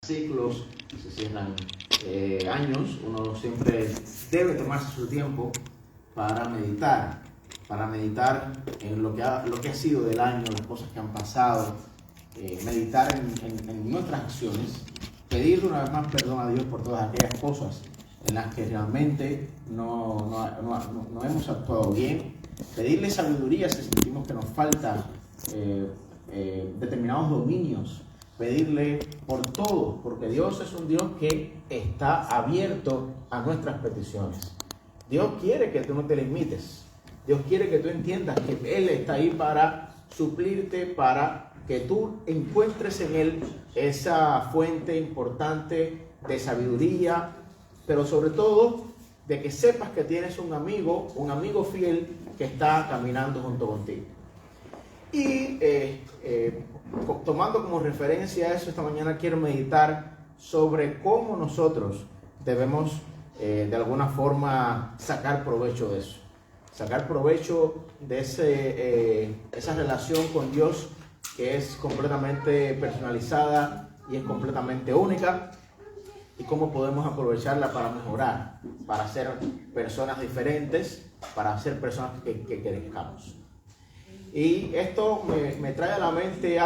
ciclos, se cierran años, uno siempre debe tomarse su tiempo para meditar en lo que ha sido del año, las cosas que han pasado, meditar en nuestras acciones, pedirle una vez más perdón a Dios por todas aquellas cosas en las que realmente no hemos actuado bien, pedirle sabiduría si sentimos que nos falta determinados dominios, pedirle por todo, porque Dios es un Dios que está abierto a nuestras peticiones. Dios quiere que tú no te limites. Dios quiere que tú entiendas que Él está ahí para suplirte, para que tú encuentres en Él esa fuente importante de sabiduría, pero sobre todo de que sepas que tienes un amigo fiel que está caminando junto contigo. Y tomando como referencia eso, esta mañana quiero meditar sobre cómo nosotros debemos de alguna forma sacar provecho de eso. Sacar provecho de esa relación con Dios que es completamente personalizada y es completamente única, y cómo podemos aprovecharla para mejorar, para ser personas diferentes, para ser personas que crezcamos. Y esto me trae a la mente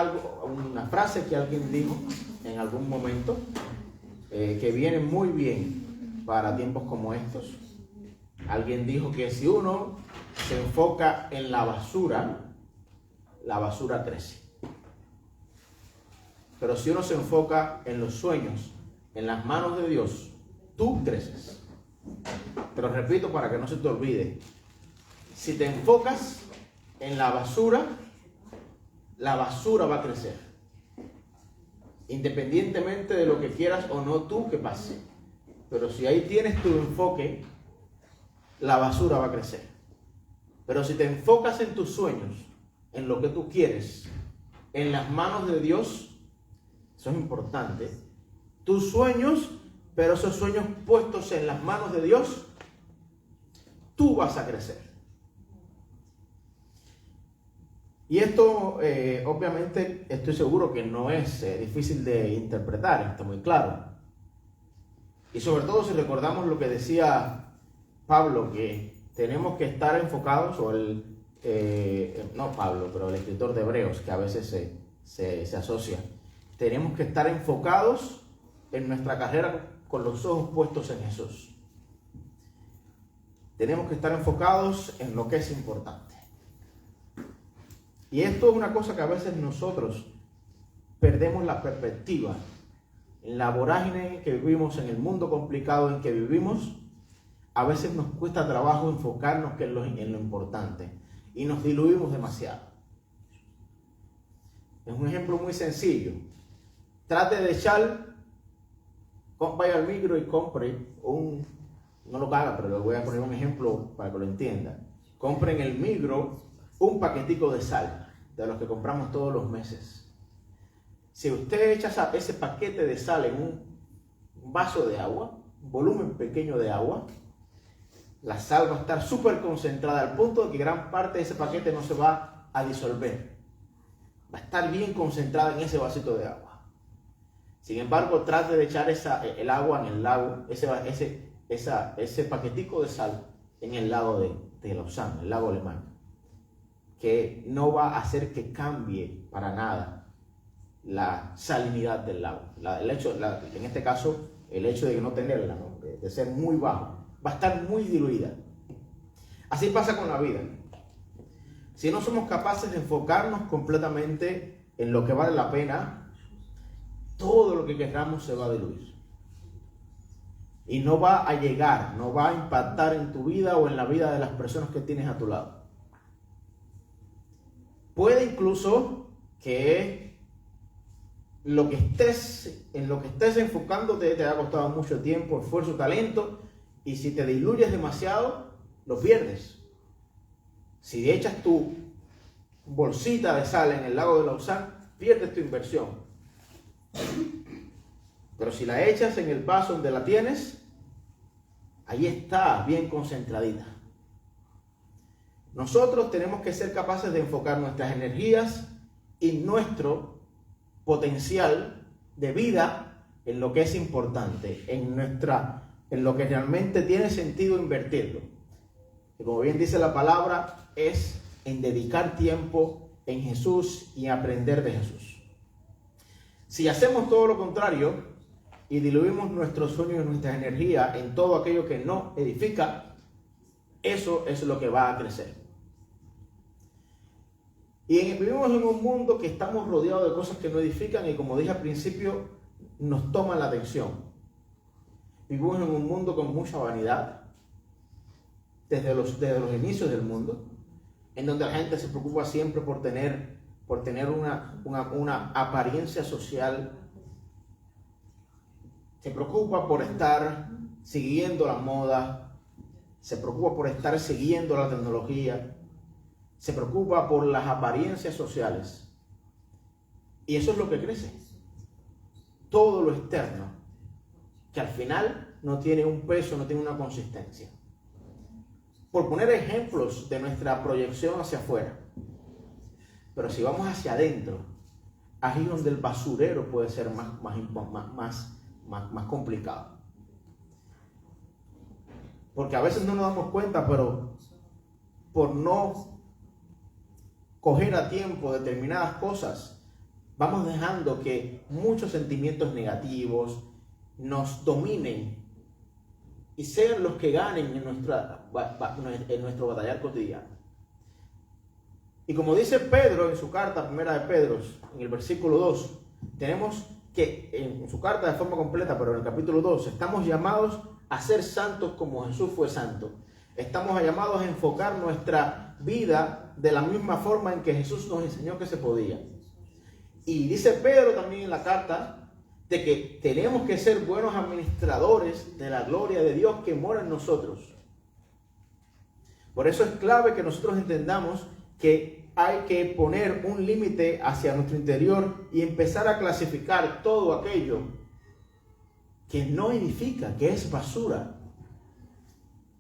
una frase que alguien dijo en algún momento, que viene muy bien para tiempos como estos. Alguien dijo que si uno se enfoca en la basura crece. Pero si uno se enfoca en los sueños, en las manos de Dios, tú creces. Te lo repito para que no se te olvide. Si te enfocas en la basura va a crecer. Independientemente de lo que quieras o no tú que pase. Pero si ahí tienes tu enfoque, la basura va a crecer. Pero si te enfocas en tus sueños, en lo que tú quieres, en las manos de Dios, eso es importante. Tus sueños, pero esos sueños puestos en las manos de Dios, tú vas a crecer. Y esto, obviamente, estoy seguro que no es difícil de interpretar, está muy claro. Y sobre todo si recordamos lo que decía Pablo, que tenemos que estar enfocados, no Pablo, pero el escritor de Hebreos, que a veces se asocia. Tenemos que estar enfocados en nuestra carrera con los ojos puestos en Jesús. Tenemos que estar enfocados en lo que es importante. Y esto es una cosa que a veces nosotros perdemos la perspectiva. En la vorágine en que vivimos, en el mundo complicado en que vivimos, a veces nos cuesta trabajo enfocarnos en lo importante y nos diluimos demasiado. Es un ejemplo muy sencillo. Trate de vaya al micro y compre no lo haga, pero le voy a poner un ejemplo para que lo entienda. Compre en el micro un paquetico de sal, de los que compramos todos los meses. Si usted echa ese paquete de sal en un vaso de agua, un volumen pequeño de agua, la sal va a estar súper concentrada al punto de que gran parte de ese paquete no se va a disolver. Va a estar bien concentrada en ese vasito de agua. Sin embargo, trate de echar el agua en el lago, ese paquetico de sal en el lago de Lausanne, el lago alemán, que no va a hacer que cambie para nada la salinidad del lago. En este caso, el hecho de no tenerla, ¿no? De ser muy bajo, va a estar muy diluida. Así pasa con la vida. Si no somos capaces de enfocarnos completamente en lo que vale la pena, todo lo que queramos se va a diluir. Y no va a impactar en tu vida o en la vida de las personas que tienes a tu lado. Puede incluso que en lo que estés enfocándote te haya costado mucho tiempo, esfuerzo, talento, y si te diluyes demasiado, lo pierdes. Si echas tu bolsita de sal en el lago de Lausanne, pierdes tu inversión. Pero si la echas en el vaso donde la tienes, ahí está, bien concentradita. Nosotros tenemos que ser capaces de enfocar nuestras energías y nuestro potencial de vida en lo que es importante, en lo que realmente tiene sentido invertirlo. Y como bien dice la palabra, es en dedicar tiempo en Jesús y aprender de Jesús. Si hacemos todo lo contrario y diluimos nuestros sueños y nuestra energía en todo aquello que no edifica, eso es lo que va a crecer. Y vivimos en un mundo que estamos rodeados de cosas que no edifican y, como dije al principio, nos toman la atención. Vivimos en un mundo con mucha vanidad, desde los inicios del mundo, en donde la gente se preocupa siempre por tener una apariencia social, se preocupa por estar siguiendo la moda, se preocupa por estar siguiendo la tecnología, se preocupa por las apariencias sociales. Y eso es lo que crece. Todo lo externo, que al final no tiene un peso, no tiene una consistencia. Por poner ejemplos de nuestra proyección hacia afuera. Pero si vamos hacia adentro, ahí es donde el basurero puede ser más complicado. Porque a veces no nos damos cuenta, pero por no coger a tiempo determinadas cosas, vamos dejando que muchos sentimientos negativos nos dominen y sean los que ganen en nuestro batallar cotidiano. Y como dice Pedro en su carta, primera de Pedro, en el versículo 2, tenemos que, en su carta de forma completa, pero en el capítulo 2, estamos llamados a ser santos como Jesús fue santo. Estamos llamados a enfocar nuestra vida de la misma forma en que Jesús nos enseñó que se podía. Y dice Pedro también en la carta de que tenemos que ser buenos administradores de la gloria de Dios que mora en nosotros. Por eso es clave que nosotros entendamos que hay que poner un límite hacia nuestro interior y empezar a clasificar todo aquello que no edifica, que es basura.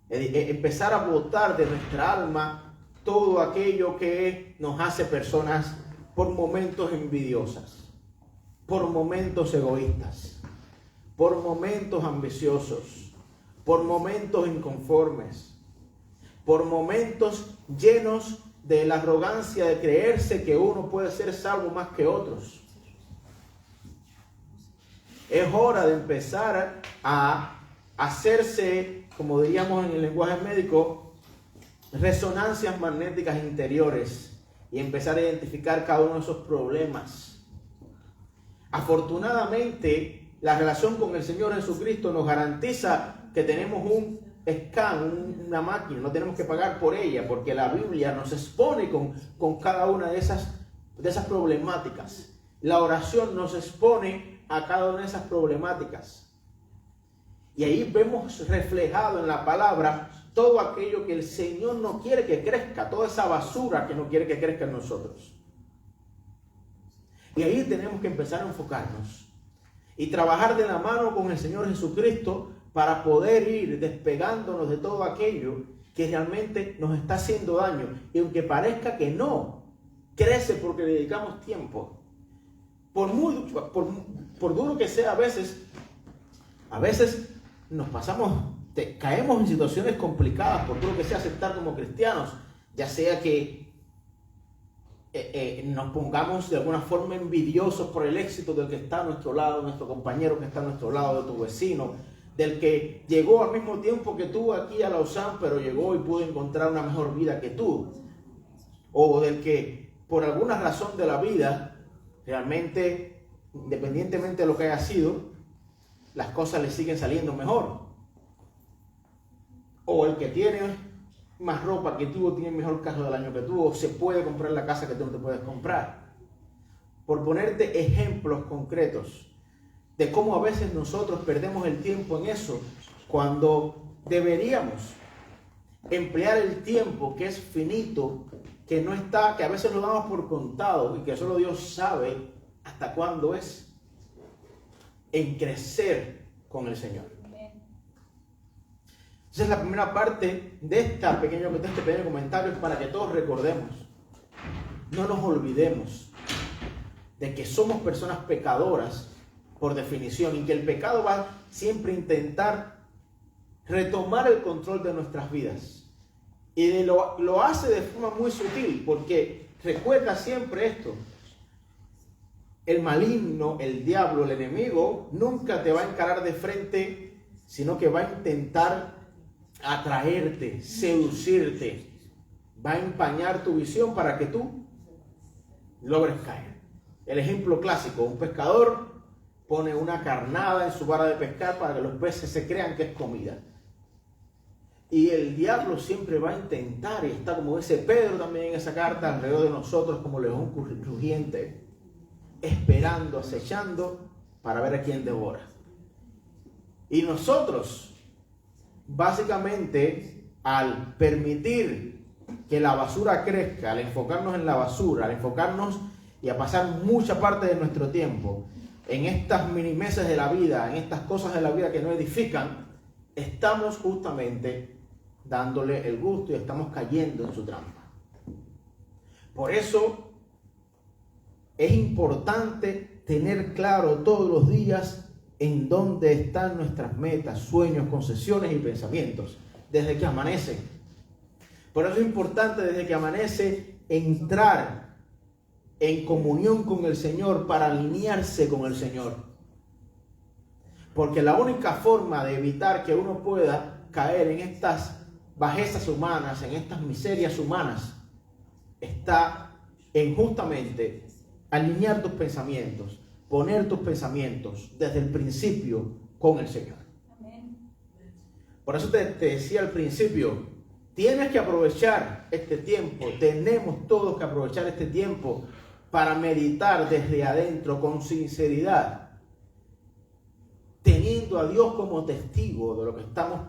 Empezar a botar de nuestra alma todo aquello que nos hace personas por momentos envidiosas, por momentos egoístas, por momentos ambiciosos, por momentos inconformes, por momentos llenos de la arrogancia de creerse que uno puede ser salvo más que otros. Es hora de empezar a hacerse, como diríamos en el lenguaje médico, resonancias magnéticas interiores y empezar a identificar cada uno de esos problemas. Afortunadamente, la relación con el Señor Jesucristo nos garantiza que tenemos un scan, una máquina, no tenemos que pagar por ella, porque la Biblia nos expone con cada una de esas problemáticas. La oración nos expone a cada una de esas problemáticas. Y ahí vemos reflejado en la palabra todo aquello que el Señor no quiere que crezca, toda esa basura que no quiere que crezca en nosotros. Y ahí tenemos que empezar a enfocarnos y trabajar de la mano con el Señor Jesucristo para poder ir despegándonos de todo aquello que realmente nos está haciendo daño. Y aunque parezca que no, crece porque le dedicamos tiempo. Por duro que sea, a veces nos caemos en situaciones complicadas, por duro que sea aceptar como cristianos, ya sea que nos pongamos de alguna forma envidiosos por el éxito del que está a nuestro lado, nuestro compañero que está a nuestro lado, de tu vecino, del que llegó al mismo tiempo que tú aquí a Lausanne, pero llegó y pudo encontrar una mejor vida que tú, o del que por alguna razón de la vida realmente, independientemente de lo que haya sido, las cosas le siguen saliendo mejor, o el que tiene más ropa que tú, o tiene mejor carro del año que tú, o se puede comprar la casa que tú no te puedes comprar. Por ponerte ejemplos concretos de cómo a veces nosotros perdemos el tiempo en eso, cuando deberíamos emplear el tiempo que es finito, que no está, que a veces lo damos por contado y que solo Dios sabe hasta cuándo es, en crecer con el Señor. Esa es la primera parte de este pequeño comentario, para que todos recordemos, no nos olvidemos de que somos personas pecadoras por definición, y que el pecado va siempre a intentar retomar el control de nuestras vidas. Y lo hace de forma muy sutil, porque recuerda siempre esto: el maligno, el diablo, el enemigo, nunca te va a encarar de frente, sino que va a intentar atraerte, seducirte, va a empañar tu visión para que tú logres caer. El ejemplo clásico: un pescador pone una carnada en su vara de pescar para que los peces se crean que es comida. Y el diablo siempre va a intentar, y está, como dice Pedro también en esa carta, alrededor de nosotros como león rugiente, esperando, acechando para ver a quién devora. Y nosotros, básicamente, al permitir que la basura crezca, al enfocarnos en la basura, al enfocarnos y a pasar mucha parte de nuestro tiempo en estas minimeses de la vida, en estas cosas de la vida que no edifican, estamos justamente dándole el gusto y estamos cayendo en su trampa. Por eso es importante tener claro todos los días en dónde están nuestras metas, sueños, concesiones y pensamientos desde que amanece. Por eso es importante desde que amanece entrar en comunión con el Señor para alinearse con el Señor. Porque la única forma de evitar que uno pueda caer en estas bajezas humanas, en estas miserias humanas, está en justamente alinear tus pensamientos, poner tus pensamientos desde el principio con el Señor. Por eso te decía al principio, tienes que aprovechar este tiempo, tenemos todos que aprovechar este tiempo para meditar desde adentro con sinceridad, teniendo a Dios como testigo de lo que estamos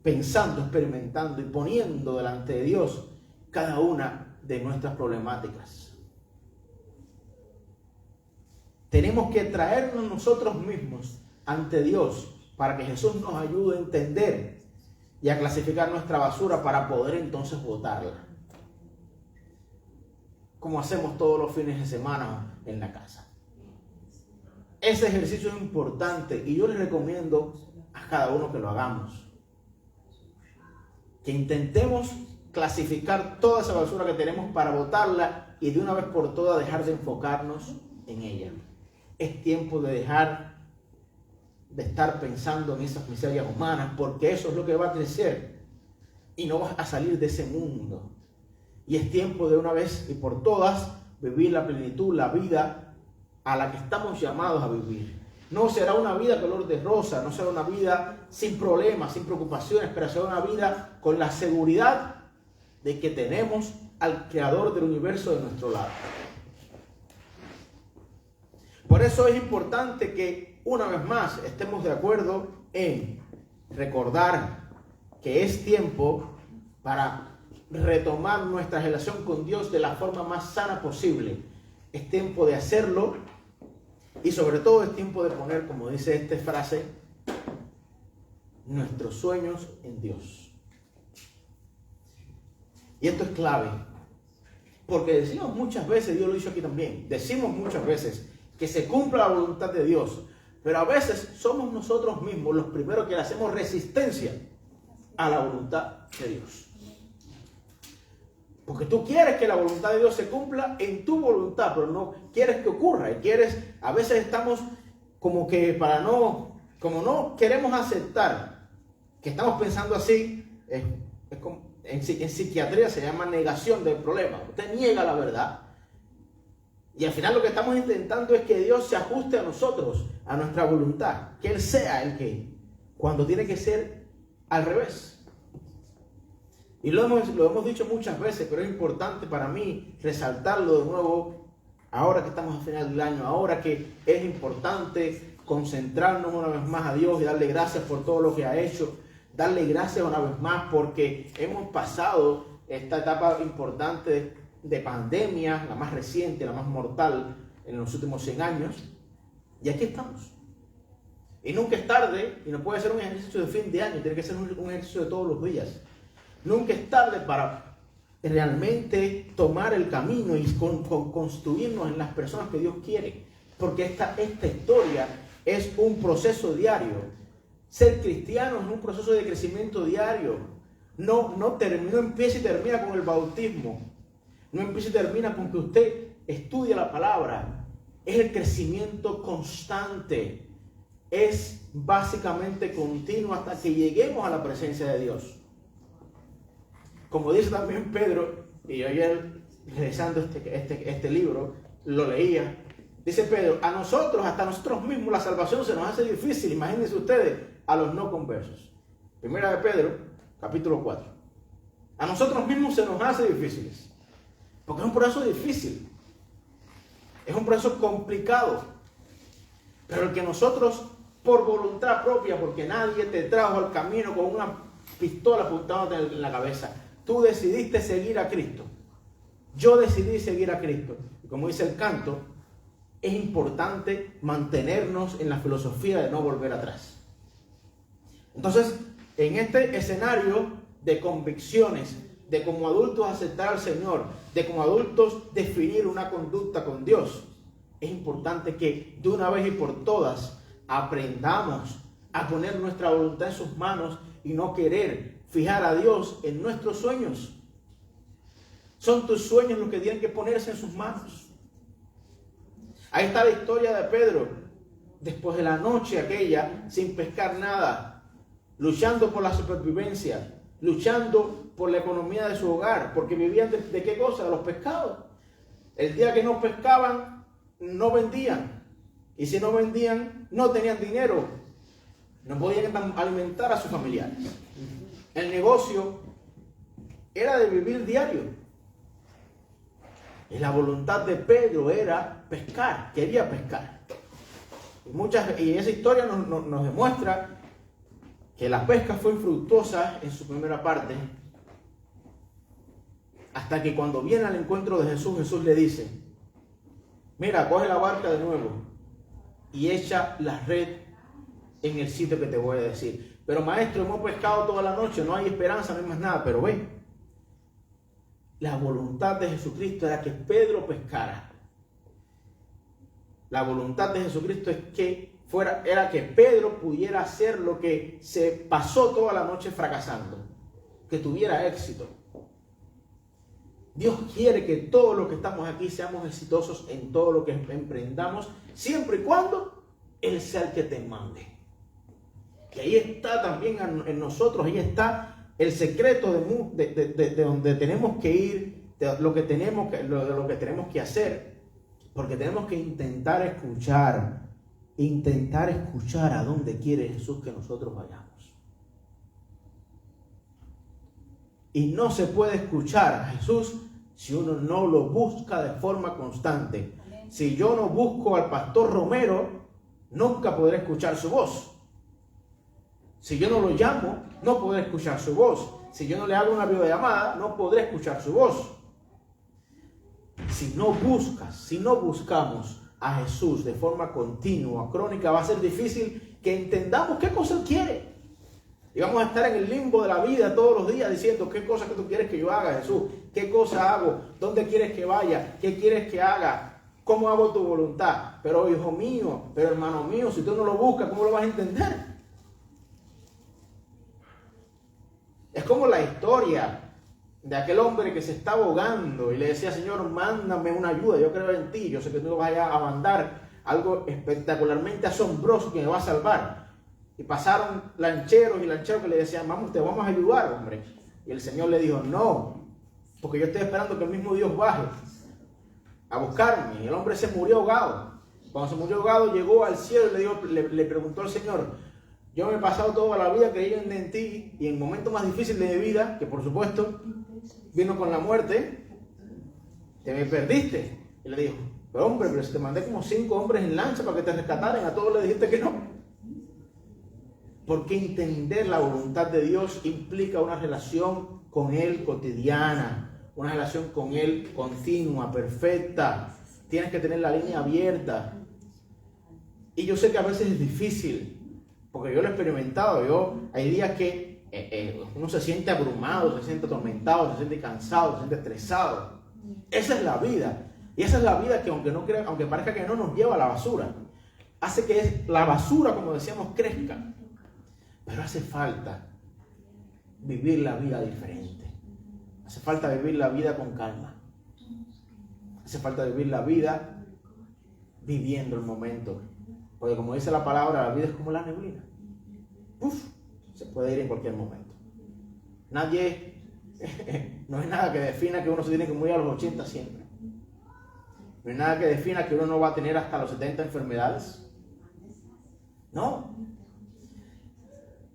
pensando, experimentando y poniendo delante de Dios cada una de nuestras problemáticas. Tenemos que traernos nosotros mismos ante Dios para que Jesús nos ayude a entender y a clasificar nuestra basura para poder entonces botarla, como hacemos todos los fines de semana en la casa. Ese ejercicio es importante y yo les recomiendo a cada uno que lo hagamos, que intentemos clasificar toda esa basura que tenemos para botarla y de una vez por todas dejar de enfocarnos en ella. Es tiempo de dejar de estar pensando en esas miserias humanas, porque eso es lo que va a crecer y no vas a salir de ese mundo. Y es tiempo de una vez y por todas vivir la plenitud, la vida a la que estamos llamados a vivir. No será una vida color de rosa, no será una vida sin problemas, sin preocupaciones, pero será una vida con la seguridad de que tenemos al Creador del universo de nuestro lado. Por eso es importante que una vez más estemos de acuerdo en recordar que es tiempo para retomar nuestra relación con Dios de la forma más sana posible. Es tiempo de hacerlo y sobre todo es tiempo de poner, como dice esta frase, nuestros sueños en Dios. Y esto es clave, porque decimos muchas veces, Dios lo hizo aquí también, decimos muchas veces que se cumpla la voluntad de Dios, pero a veces somos nosotros mismos los primeros que le hacemos resistencia a la voluntad de Dios. Porque tú quieres que la voluntad de Dios se cumpla en tu voluntad, pero no quieres que ocurra. Y a veces estamos como que como no queremos aceptar que estamos pensando así, es como, en psiquiatría se llama negación del problema. Usted niega la verdad. Y al final lo que estamos intentando es que Dios se ajuste a nosotros, a nuestra voluntad. Que Él sea el que, cuando tiene que ser al revés. Y lo hemos dicho muchas veces, pero es importante para mí resaltarlo de nuevo, ahora que estamos al final del año, ahora que es importante concentrarnos una vez más a Dios y darle gracias por todo lo que ha hecho, darle gracias una vez más porque hemos pasado esta etapa importante de pandemia, la más reciente, la más mortal en los últimos 100 años, y aquí estamos. Y nunca es tarde, y no puede ser un ejercicio de fin de año, tiene que ser un ejercicio de todos los días. Nunca es tarde para realmente tomar el camino y construirnos en las personas que Dios quiere. Porque esta historia es un proceso diario. Ser cristiano es un proceso de crecimiento diario. No empieza y termina con el bautismo. No empieza y termina con que usted estudie la palabra. Es el crecimiento constante. Es básicamente continuo hasta que lleguemos a la presencia de Dios. Como dice también Pedro, y yo ayer revisando este libro, lo leía, dice Pedro, hasta nosotros mismos la salvación se nos hace difícil, imagínense ustedes, a los no conversos. Primera de Pedro, capítulo 4. A nosotros mismos se nos hace difíciles, porque es un proceso difícil, es un proceso complicado, pero el que nosotros, por voluntad propia, porque nadie te trajo al camino con una pistola apuntándote en la cabeza, tú decidiste seguir a Cristo. Yo decidí seguir a Cristo. Y como dice el canto, es importante mantenernos en la filosofía de no volver atrás. Entonces, en este escenario de convicciones, de como adultos aceptar al Señor, de como adultos definir una conducta con Dios, es importante que de una vez y por todas aprendamos a poner nuestra voluntad en sus manos y no querer fijar a Dios en nuestros sueños. Son tus sueños los que tienen que ponerse en sus manos. Ahí está la historia de Pedro, después de la noche aquella, sin pescar nada, luchando por la supervivencia, luchando por la economía de su hogar, porque vivían de qué cosa, de los pescados. El día que no pescaban, no vendían, y si no vendían, no tenían dinero, no podían alimentar a sus familiares. El negocio era de vivir diario. Y la voluntad de Pedro era pescar, quería pescar. Y esa historia nos demuestra que la pesca fue infructuosa en su primera parte, hasta que cuando viene al encuentro de Jesús, Jesús le dice, mira, coge la barca de nuevo y echa la red en el sitio que te voy a decir. Pero maestro, hemos pescado toda la noche, no hay esperanza, no hay más nada. Pero ve, la voluntad de Jesucristo era que Pedro pescara. La voluntad de Jesucristo era que Pedro pudiera hacer lo que se pasó toda la noche fracasando, que tuviera éxito. Dios quiere que todos los que estamos aquí seamos exitosos en todo lo que emprendamos, siempre y cuando Él sea el que te mande. Que ahí está también en nosotros, ahí está el secreto de donde tenemos que ir, de lo que tenemos que hacer, porque tenemos que intentar escuchar a dónde quiere Jesús que nosotros vayamos. Y no se puede escuchar a Jesús si uno no lo busca de forma constante. Si yo no busco al pastor Romero, nunca podré escuchar su voz. Si yo no lo llamo, no podré escuchar su voz. Si yo no le hago una videollamada, no podré escuchar su voz. Si no buscamos a Jesús de forma continua, crónica, va a ser difícil que entendamos qué cosa Él quiere. Y vamos a estar en el limbo de la vida todos los días diciendo qué cosa que tú quieres que yo haga, Jesús. ¿Qué cosa hago? ¿Dónde quieres que vaya? ¿Qué quieres que haga? ¿Cómo hago tu voluntad? Pero hijo mío, pero hermano mío, si tú no lo buscas, ¿cómo lo vas a entender? Es como la historia de aquel hombre que se está ahogando y le decía, Señor, mándame una ayuda, yo creo en ti, yo sé que tú vas a mandar algo espectacularmente asombroso que me va a salvar. Y pasaron lancheros y lancheros que le decían, vamos, te vamos a ayudar, hombre. Y el Señor le dijo, no, porque yo estoy esperando que el mismo Dios baje a buscarme. Y el hombre se murió ahogado. Cuando se murió ahogado, llegó al cielo y le preguntó al Señor, yo me he pasado toda la vida creyendo en ti, y en el momento más difícil de mi vida, que por supuesto vino con la muerte, te me perdiste. Y le dijo, pero hombre, pero si te mandé como 5 hombres en lancha para que te rescataran, a todos le dijiste que no. Porque entender la voluntad de Dios implica una relación con Él cotidiana, una relación con Él continua, perfecta. Tienes que tener la línea abierta. Y yo sé que a veces es difícil, porque yo lo he experimentado. Hay días que uno se siente abrumado, se siente atormentado, se siente cansado, se siente estresado. Esa es la vida. Y esa es la vida que aunque parezca que no, nos lleva a la basura. hace que la basura, como decíamos, crezca. Pero hace falta vivir la vida diferente. Hace falta vivir la vida con calma. Hace falta vivir la vida viviendo el momento. Porque como dice la palabra, la vida es como la neblina. Se puede ir en cualquier momento. No hay nada que defina que uno se tiene que morir a los 80 siempre. No hay nada que defina que uno no va a tener hasta los 70 enfermedades. No.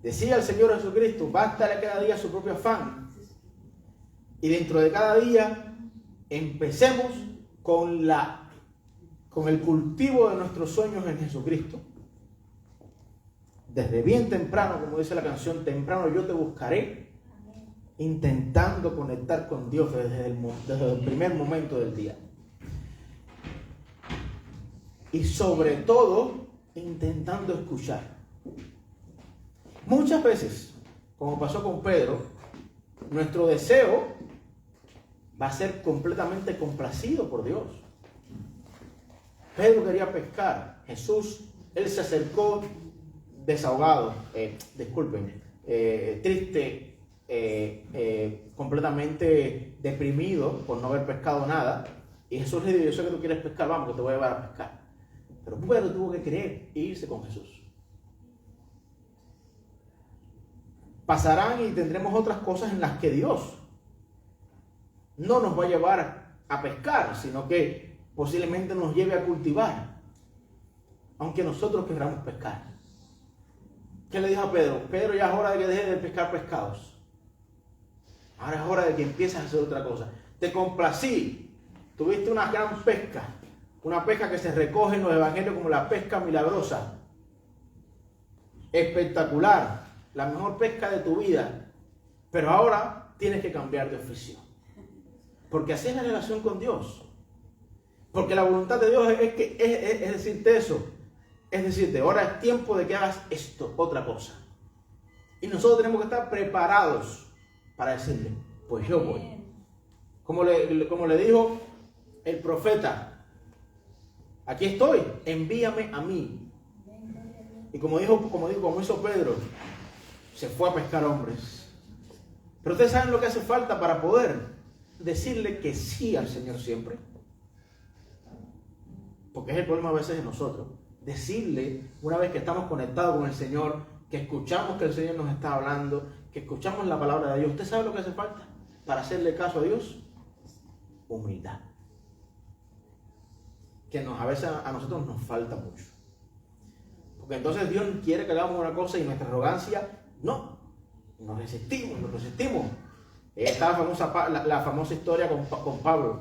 Decía el Señor Jesucristo, bástale cada día su propio afán. Y dentro de cada día empecemos con el cultivo de nuestros sueños en Jesucristo. Desde bien temprano, como dice la canción, temprano yo te buscaré, intentando conectar con Dios desde el primer momento del día. Y sobre todo, intentando escuchar. Muchas veces, como pasó con Pedro, nuestro deseo va a ser completamente complacido por Dios. Pedro quería pescar. Jesús, él se acercó desahogado, triste, completamente deprimido por no haber pescado nada. Y Jesús le dijo, yo sé que tú quieres pescar, vamos, que te voy a llevar a pescar. Pero Pedro tuvo que querer irse con Jesús. Pasarán y tendremos otras cosas en las que Dios no nos va a llevar a pescar, sino que posiblemente nos lleve a cultivar, aunque nosotros queramos pescar. ¿Qué le dijo a Pedro? Pedro, ya es hora de que dejes de pescar pescados. Ahora es hora de que empieces a hacer otra cosa. Te complací, tuviste una gran pesca, una pesca que se recoge en los evangelios como la pesca milagrosa. Espectacular, la mejor pesca de tu vida. Pero ahora tienes que cambiar de oficio. Porque así es la relación con Dios. Porque la voluntad de Dios es decirte eso. Es decirte, ahora es tiempo de que hagas esto, otra cosa. Y nosotros tenemos que estar preparados para decirle, pues yo voy. Como le dijo el profeta, aquí estoy, envíame a mí. Y como hizo Pedro, se fue a pescar hombres. Pero ustedes saben lo que hace falta para poder decirle que sí al Señor siempre. Porque es el problema a veces de nosotros. Decirle, una vez que estamos conectados con el Señor, que escuchamos que el Señor nos está hablando, que escuchamos la palabra de Dios. ¿Usted sabe lo que hace falta para hacerle caso a Dios? Humildad. Que a veces a nosotros nos falta mucho. Porque entonces Dios quiere que hagamos una cosa y nuestra arrogancia, no. Nos resistimos. Está la famosa historia con Pablo.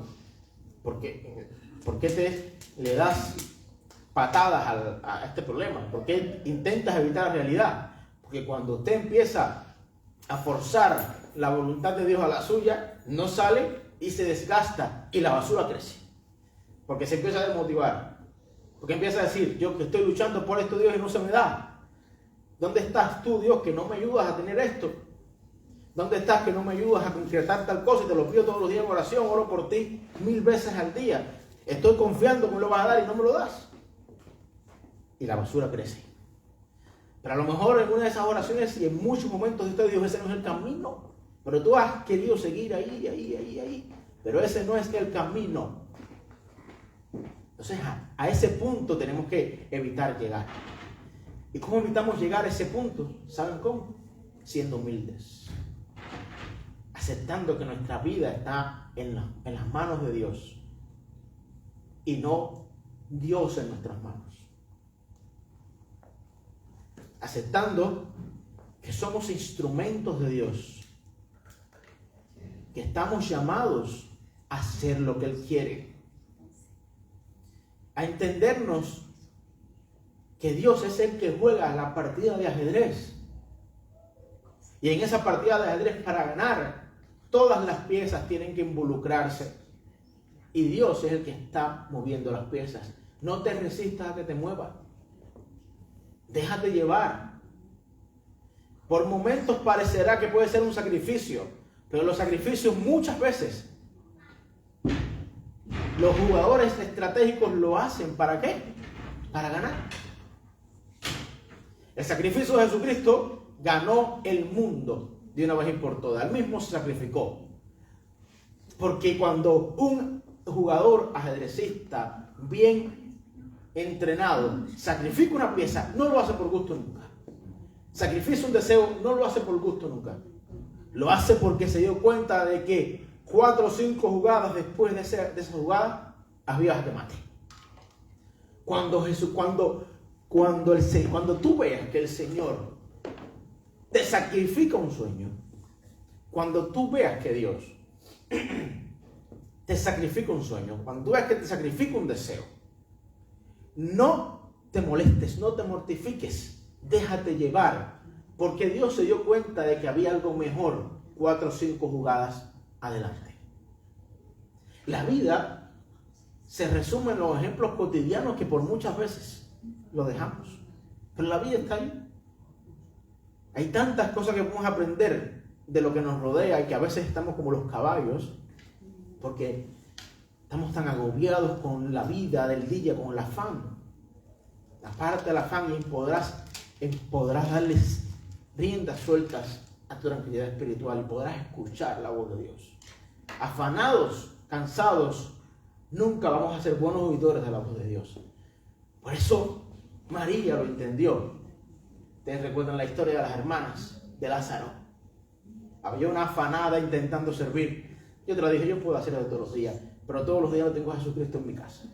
¿Por qué le das patadas a este problema? ¿Por qué intentas evitar la realidad? Porque cuando usted empieza a forzar la voluntad de Dios a la suya, no sale y se desgasta y la basura crece. Porque se empieza a desmotivar. Porque empieza a decir, yo que estoy luchando por esto, Dios, y no se me da. ¿Dónde estás tú, Dios, que no me ayudas a tener esto? ¿Dónde estás que no me ayudas a concretar tal cosa? Y te lo pido todos los días en oración, oro por ti 1000 veces al día. Estoy confiando que me lo vas a dar y no me lo das. Y la basura crece. Pero a lo mejor en una de esas oraciones y en muchos momentos de usted, Dios, ese no es el camino. Pero tú has querido seguir ahí. Pero ese no es el camino. Entonces a ese punto tenemos que evitar llegar. ¿Y cómo evitamos llegar a ese punto? ¿Saben cómo? Siendo humildes. Aceptando que nuestra vida está en las manos de Dios. Y no Dios en nuestras manos. Aceptando que somos instrumentos de Dios. Que estamos llamados a hacer lo que Él quiere. A entendernos que Dios es el que juega la partida de ajedrez. Y en esa partida de ajedrez, para ganar, todas las piezas tienen que involucrarse. Y Dios es el que está moviendo las piezas. No te resistas a que te mueva. Déjate llevar. Por momentos parecerá que puede ser un sacrificio, pero los sacrificios muchas veces los jugadores estratégicos lo hacen. ¿Para qué? Para ganar. El sacrificio de Jesucristo ganó el mundo de una vez y por todas. Él mismo se sacrificó. Porque cuando un jugador ajedrecista bien entrenado sacrifica una pieza, no lo hace por gusto nunca. Sacrifica un deseo, no lo hace por gusto nunca. Lo hace porque se dio cuenta de que 4 o 5 jugadas después de esa jugada había jaque mate. Cuando tú veas que el Señor te sacrifica un sueño, cuando tú veas que Dios te sacrifica un sueño, cuando tú veas que te sacrifica un deseo, no te molestes, no te mortifiques, déjate llevar, porque Dios se dio cuenta de que había algo mejor 4 o 5 jugadas adelante. La vida se resume en los ejemplos cotidianos que por muchas veces lo dejamos, pero la vida está ahí. Hay tantas cosas que podemos aprender de lo que nos rodea y que a veces estamos como los caballos, porque estamos tan agobiados con la vida del día, con el afán. Aparte del afán, y podrás darles riendas sueltas a tu tranquilidad espiritual y podrás escuchar la voz de Dios. Afanados, cansados, nunca vamos a ser buenos oidores de la voz de Dios. Por eso María lo entendió. Ustedes recuerdan la historia de las hermanas de Lázaro. Había una afanada intentando servir. Yo te lo dije, yo puedo hacerlo todos los días, pero todos los días no tengo a Jesucristo en mi casa.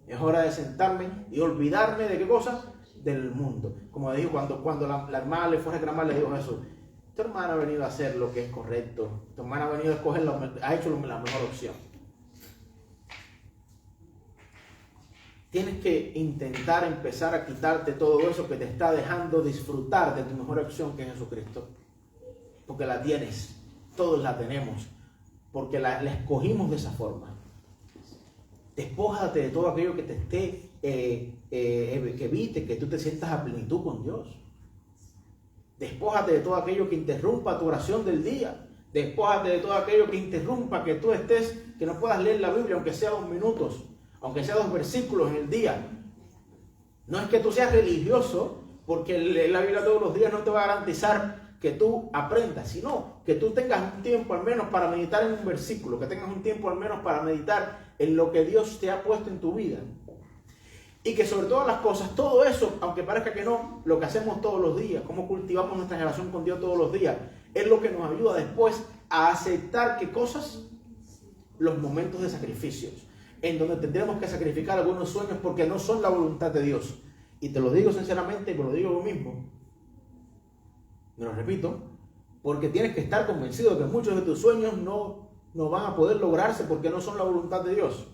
Es hora de sentarme y olvidarme de qué cosas, del mundo. Como dijo cuando la hermana le fue a reclamar, le dijo a Jesús: tu hermana ha venido a hacer lo que es correcto, tu hermana ha venido a escoger, ha hecho la mejor opción. Tienes que intentar empezar a quitarte todo eso que te está dejando disfrutar de tu mejor opción, que es Jesucristo. Porque la tienes, todos la tenemos, porque la escogimos de esa forma. Despójate de todo aquello que te esté, que evite que tú te sientas a plenitud con Dios. Despójate de todo aquello que interrumpa tu oración del día. Despójate de todo aquello que interrumpa que tú estés, que no puedas leer la Biblia, aunque sea 2 minutos, aunque sea 2 versículos en el día. No es que tú seas religioso, porque leer la Biblia todos los días no te va a garantizar que tú aprendas, sino que tú tengas un tiempo al menos para meditar en un versículo, que tengas un tiempo al menos para meditar en lo que Dios te ha puesto en tu vida. Y que sobre todas las cosas, todo eso, aunque parezca que no, lo que hacemos todos los días, cómo cultivamos nuestra relación con Dios todos los días, es lo que nos ayuda después a aceptar qué cosas, los momentos de sacrificios, en donde tendremos que sacrificar algunos sueños porque no son la voluntad de Dios. Y te lo digo sinceramente, y me lo digo yo mismo, me lo repito, porque tienes que estar convencido de que muchos de tus sueños no van a poder lograrse porque no son la voluntad de Dios.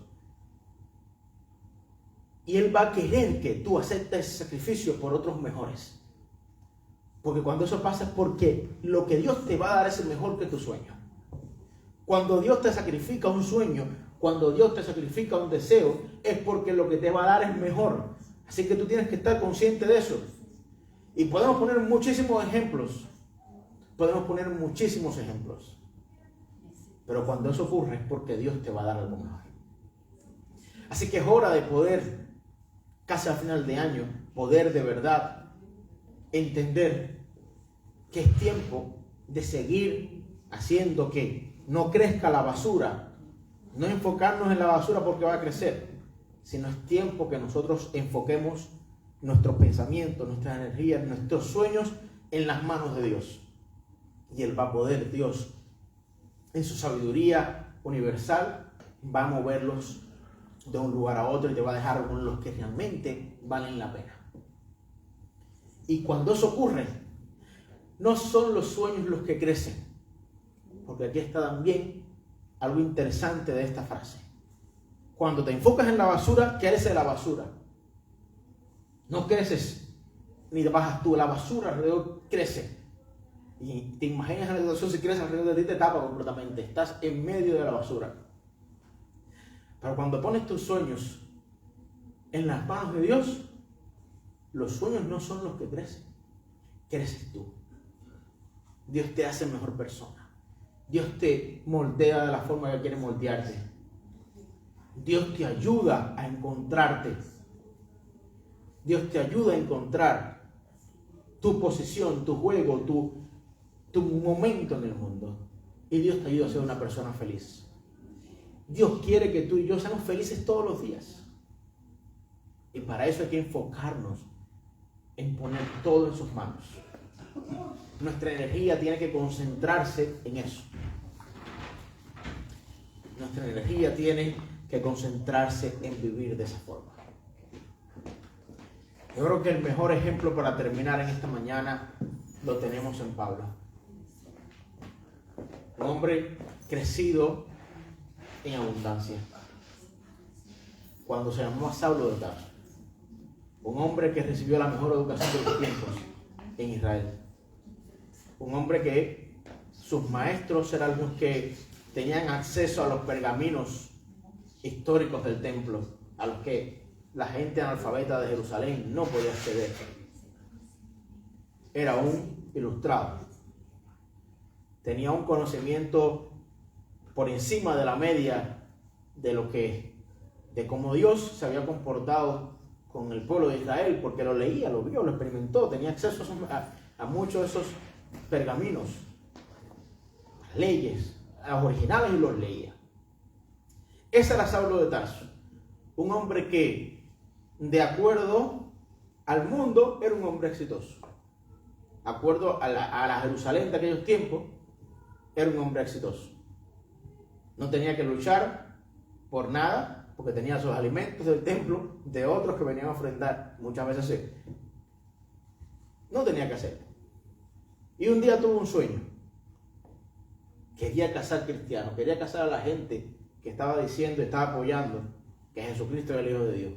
Y Él va a querer que tú aceptes ese sacrificio por otros mejores. Porque cuando eso pasa es porque lo que Dios te va a dar es mejor que tu sueño. Cuando Dios te sacrifica un sueño, cuando Dios te sacrifica un deseo, es porque lo que te va a dar es mejor. Así que tú tienes que estar consciente de eso. Y podemos poner muchísimos ejemplos. Pero cuando eso ocurre es porque Dios te va a dar algo mejor. Así que es hora de poder, casi al final de año, poder de verdad entender que es tiempo de seguir haciendo que no crezca la basura. No enfocarnos en la basura porque va a crecer, sino es tiempo que nosotros enfoquemos nuestros pensamientos, nuestras energías, nuestros sueños en las manos de Dios. Y Él va a poder, Dios, en su sabiduría universal, va a moverlos de un lugar a otro y te va a dejar con los que realmente valen la pena. Y cuando eso ocurre, no son los sueños los que crecen, porque aquí está también algo interesante de esta frase. Cuando te enfocas en la basura, crece la basura. No creces ni te bajas tú, la basura alrededor crece. Y te imaginas en la situación, si crece alrededor de ti te tapa completamente. Estás en medio de la basura. Pero cuando pones tus sueños en las manos de Dios, los sueños no son los que crecen. Creces tú. Dios te hace mejor persona. Dios te moldea de la forma que quiere moldearte. Dios te ayuda a encontrarte. Dios te ayuda a encontrar tu posición, tu juego, tu momento en el mundo. Y Dios te ayuda a ser una persona feliz. Dios quiere que tú y yo seamos felices todos los días. Y para eso hay que enfocarnos en poner todo en sus manos. Nuestra energía tiene que concentrarse en eso. Nuestra energía tiene que concentrarse en vivir de esa forma. Yo creo que el mejor ejemplo para terminar en esta mañana lo tenemos en Pablo. Un hombre crecido en abundancia. Cuando se llamó a Saulo de Tarso. Un hombre que recibió la mejor educación de los tiempos en Israel. Un hombre que sus maestros eran los que tenían acceso a los pergaminos históricos del templo, a los que la gente analfabeta de Jerusalén no podía acceder. Era un ilustrado. Tenía un conocimiento por encima de la media de cómo Dios se había comportado con el pueblo de Israel, porque lo leía, lo vio, lo experimentó, tenía acceso a muchos de esos pergaminos, leyes, a los originales, y los leía. Ese era Saulo de Tarso, un hombre que, de acuerdo al mundo, era un hombre exitoso. De acuerdo a la Jerusalén de aquellos tiempos, era un hombre exitoso. No tenía que luchar por nada, porque tenía sus alimentos del templo de otros que venían a ofrendar. Muchas veces sí. No tenía que hacerlo. Y un día tuvo un sueño. Quería casar cristianos, quería casar a la gente que estaba diciendo y estaba apoyando que Jesucristo era el Hijo de Dios.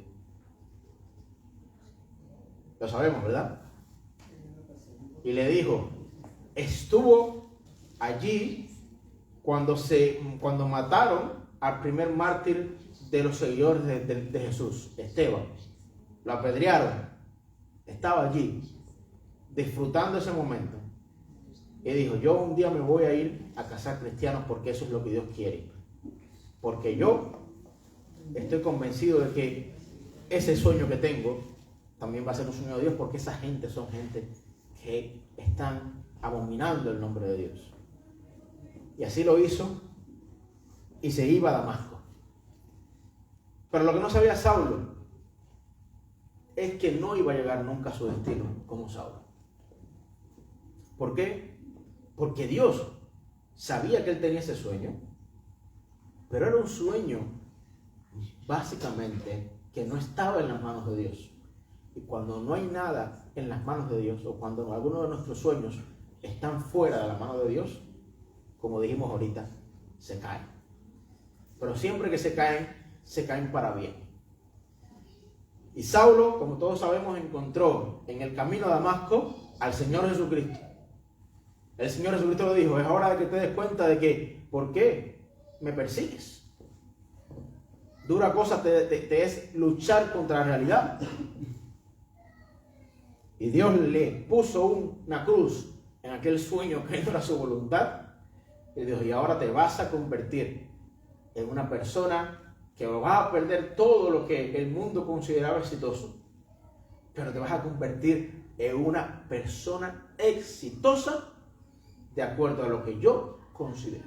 Lo sabemos, ¿verdad? Y le dijo, estuvo allí cuando mataron al primer mártir de los seguidores de Jesús, Esteban. Lo apedrearon. Estaba allí, disfrutando ese momento. Y dijo, yo un día me voy a ir a cazar cristianos porque eso es lo que Dios quiere. Porque yo estoy convencido de que ese sueño que tengo también va a ser un sueño de Dios, porque esa gente son gente que están abominando el nombre de Dios. Y así lo hizo y se iba a Damasco. Pero lo que no sabía Saulo es que no iba a llegar nunca a su destino como Saulo. ¿Por qué? Porque Dios sabía que él tenía ese sueño, pero era un sueño básicamente que no estaba en las manos de Dios. Y cuando no hay nada en las manos de Dios, o cuando algunos de nuestros sueños están fuera de la mano de Dios, como dijimos ahorita, se caen. Pero siempre que se caen para bien. Y Saulo, como todos sabemos, encontró en el camino a Damasco al Señor Jesucristo. El Señor Jesucristo le dijo, es hora de que te des cuenta de que, ¿por qué me persigues? Dura cosa te es luchar contra la realidad. Y Dios le puso una cruz en aquel sueño que no era su voluntad. Y dijo, y ahora te vas a convertir en una persona que vas a perder todo lo que el mundo consideraba exitoso, pero te vas a convertir en una persona exitosa de acuerdo a lo que yo considero.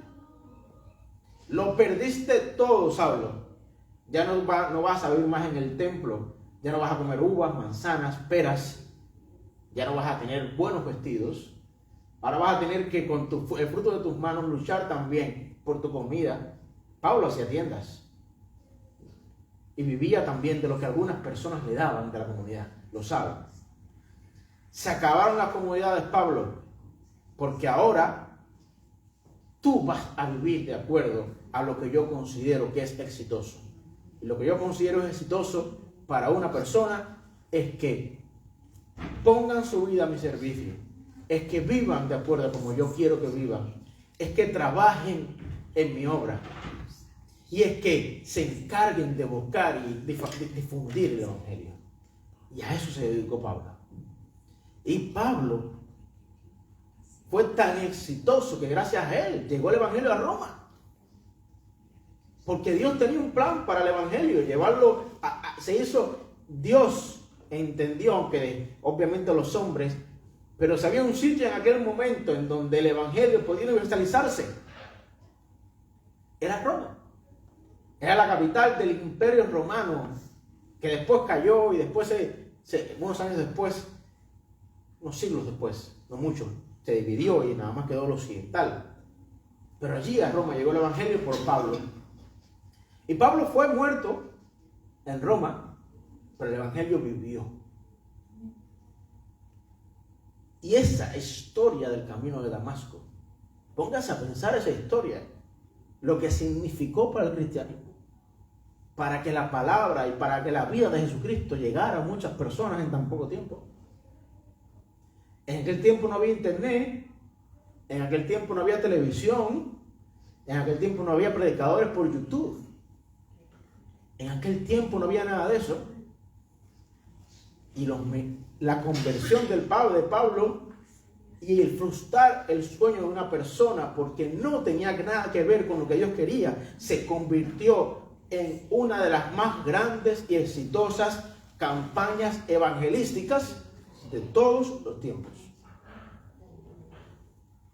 Lo perdiste todo, Saulo. Ya no vas a vivir más en el templo, ya no vas a comer uvas, manzanas, peras, ya no vas a tener buenos vestidos. Ahora vas a tener que con el fruto de tus manos luchar también por tu comida. Pablo hacía tiendas y vivía también de lo que algunas personas le daban de la comunidad, lo saben. Se acabaron las comodidades, Pablo, porque ahora tú vas a vivir de acuerdo a lo que yo considero que es exitoso. Y lo que yo considero es exitoso para una persona es que pongan su vida a mi servicio, es que vivan de acuerdo a como yo quiero que vivan, es que trabajen en mi obra y es que se encarguen de buscar y difundir el Evangelio. Y a eso se dedicó Pablo. Y Pablo fue tan exitoso que gracias a él llegó el Evangelio a Roma. Porque Dios tenía un plan para el Evangelio, llevarlo se hizo. Dios entendió, aunque obviamente los hombres Pero si había un sitio en aquel momento en donde el evangelio podía universalizarse, era Roma. Era la capital del imperio romano, que después cayó y después, unos años después, unos siglos después, no mucho, se dividió y nada más quedó lo occidental. Pero allí a Roma llegó el evangelio por Pablo. Y Pablo fue muerto en Roma, pero el evangelio vivió. Y esa historia del camino de Damasco, póngase a pensar esa historia, lo que significó para el cristianismo, para que la palabra y para que la vida de Jesucristo llegara a muchas personas en tan poco tiempo. En aquel tiempo no había internet, en aquel tiempo no había televisión, en aquel tiempo no había predicadores por YouTube, en aquel tiempo no había nada de eso. Y la conversión de Pablo y el frustrar el sueño de una persona porque no tenía nada que ver con lo que Dios quería, se convirtió en una de las más grandes y exitosas campañas evangelísticas de todos los tiempos.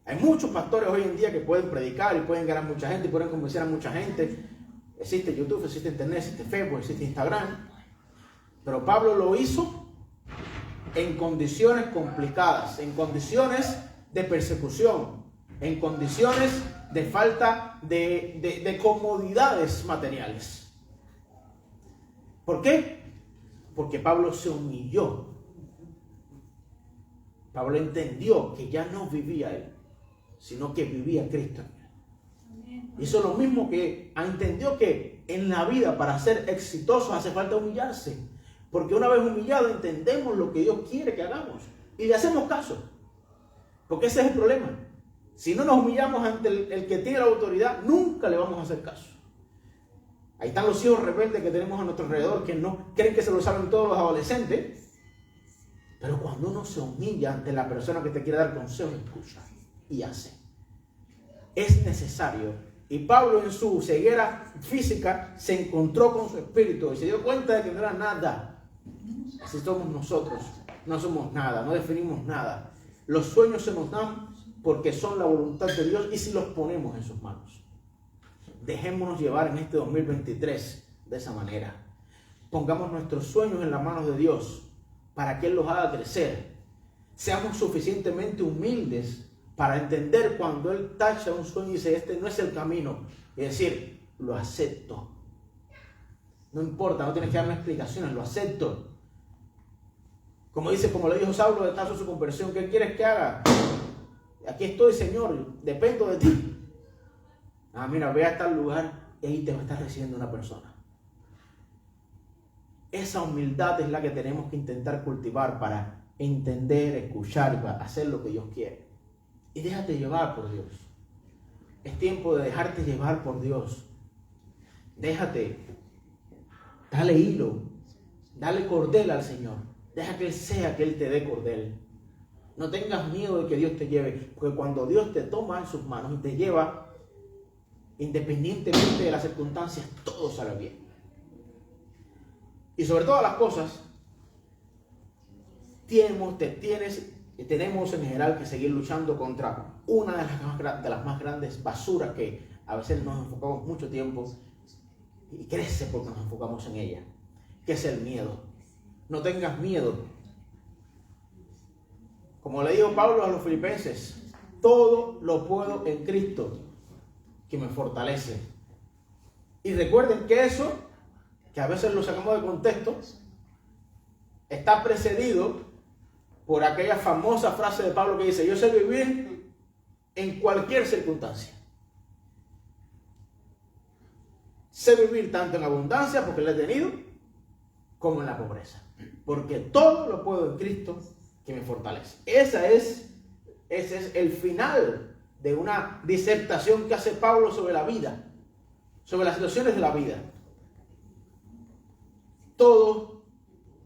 Hay muchos pastores hoy en día que pueden predicar y pueden ganar mucha gente y pueden convencer a mucha gente. Existe YouTube, existe Internet, existe Facebook, existe Instagram. Pero Pablo lo hizo en condiciones complicadas, en condiciones de persecución, en condiciones de falta de comodidades materiales. ¿Por qué? Porque Pablo se humilló. Pablo entendió que ya no vivía él, sino que vivía Cristo en él. Hizo lo mismo que entendió que en la vida, para ser exitosos, hace falta humillarse. Porque una vez humillado entendemos lo que Dios quiere que hagamos y le hacemos caso. Porque ese es el problema. Si no nos humillamos ante el que tiene la autoridad, nunca le vamos a hacer caso. Ahí están los hijos rebeldes que tenemos a nuestro alrededor, que no creen que se lo saben todos los adolescentes. Pero cuando uno se humilla ante la persona que te quiere dar consejo, escucha y hace. Es necesario. Y Pablo, en su ceguera física, se encontró con su espíritu y se dio cuenta de que no era nada. Así somos nosotros. No somos nada, no definimos nada. Los sueños se nos dan porque son la voluntad de Dios y si los ponemos en sus manos. Dejémonos llevar en este 2023 de esa manera. Pongamos nuestros sueños en las manos de Dios para que Él los haga crecer. Seamos suficientemente humildes para entender cuando Él tacha un sueño y dice, este no es el camino. Y decir, lo acepto. No importa, no tienes que darme explicaciones, lo acepto. Como le dijo Saulo de Tarso, su conversión, ¿qué quieres que haga? Aquí estoy, Señor, dependo de ti. Mira, ve a tal lugar y ahí te va a estar recibiendo una persona. Esa humildad es la que tenemos que intentar cultivar para entender, escuchar y para hacer lo que Dios quiere. Y déjate llevar por Dios. Es tiempo de dejarte llevar por Dios. Dale hilo, dale cordel al Señor. Deja que Él sea que Él te dé cordel. No tengas miedo de que Dios te lleve, porque cuando Dios te toma en sus manos y te lleva, independientemente de las circunstancias, todo sale bien. Y sobre todas las cosas, tenemos en general que seguir luchando contra una de las más grandes basuras que a veces nos enfocamos mucho tiempo y crece porque nos enfocamos en ella, que es el miedo. No tengas miedo. Como le dijo Pablo a los filipenses, todo lo puedo en Cristo que me fortalece. Y recuerden que eso, que a veces lo sacamos de contexto, está precedido por aquella famosa frase de Pablo que dice, yo sé vivir en cualquier circunstancia. Sé vivir tanto en abundancia, porque la he tenido, como en la pobreza. Porque todo lo puedo en Cristo que me fortalece. Ese es el final de una disertación que hace Pablo sobre la vida, sobre las situaciones de la vida. Todo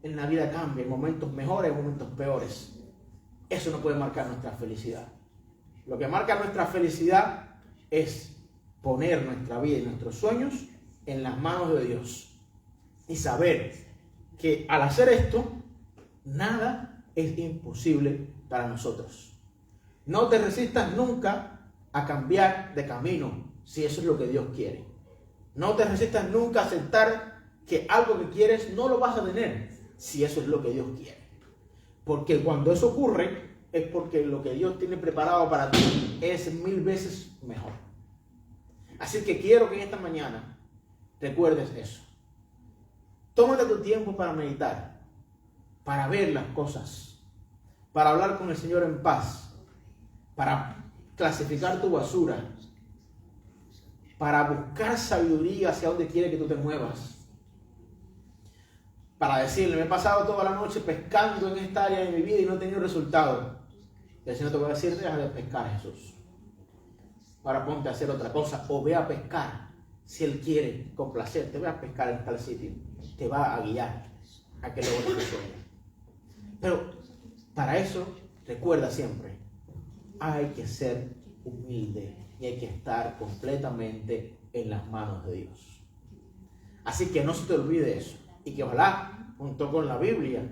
en la vida cambia, en momentos mejores, en momentos peores. Eso no puede marcar nuestra felicidad. Lo que marca nuestra felicidad es poner nuestra vida y nuestros sueños en las manos de Dios y saber que al hacer esto, nada es imposible para nosotros. No te resistas nunca a cambiar de camino si eso es lo que Dios quiere. No te resistas nunca a aceptar que algo que quieres no lo vas a tener si eso es lo que Dios quiere. Porque cuando eso ocurre es porque lo que Dios tiene preparado para ti es 1000 veces mejor. Así que quiero que en esta mañana recuerdes eso. Tómate tu tiempo para meditar, para ver las cosas, para hablar con el Señor en paz, para clasificar tu basura, para buscar sabiduría hacia donde quiere que tú te muevas, para decirle, me he pasado toda la noche pescando en esta área de mi vida y no he tenido resultado. Y el Señor te va a decir, deja de pescar, Jesús. Ahora ponte a hacer otra cosa o ve a pescar. Si Él quiere complacerte, ve a pescar en tal sitio. Te va a guiar a que logres tu sueño. Pero para eso, recuerda siempre, hay que ser humilde y hay que estar completamente en las manos de Dios. Así que no se te olvide eso. Y que ojalá, junto con la Biblia,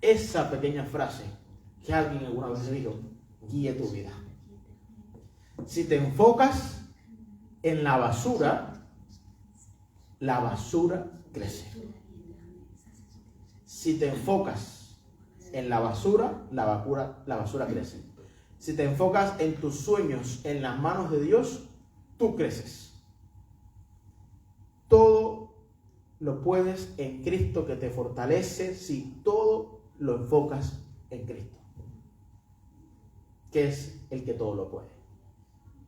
esa pequeña frase que alguien alguna vez dijo, guíe tu vida. Si te enfocas en la basura crece. Si te enfocas en la basura crece. Si te enfocas en tus sueños en las manos de Dios, tú creces. Todo lo puedes en Cristo que te fortalece si todo lo enfocas en Cristo, que es el que todo lo puede.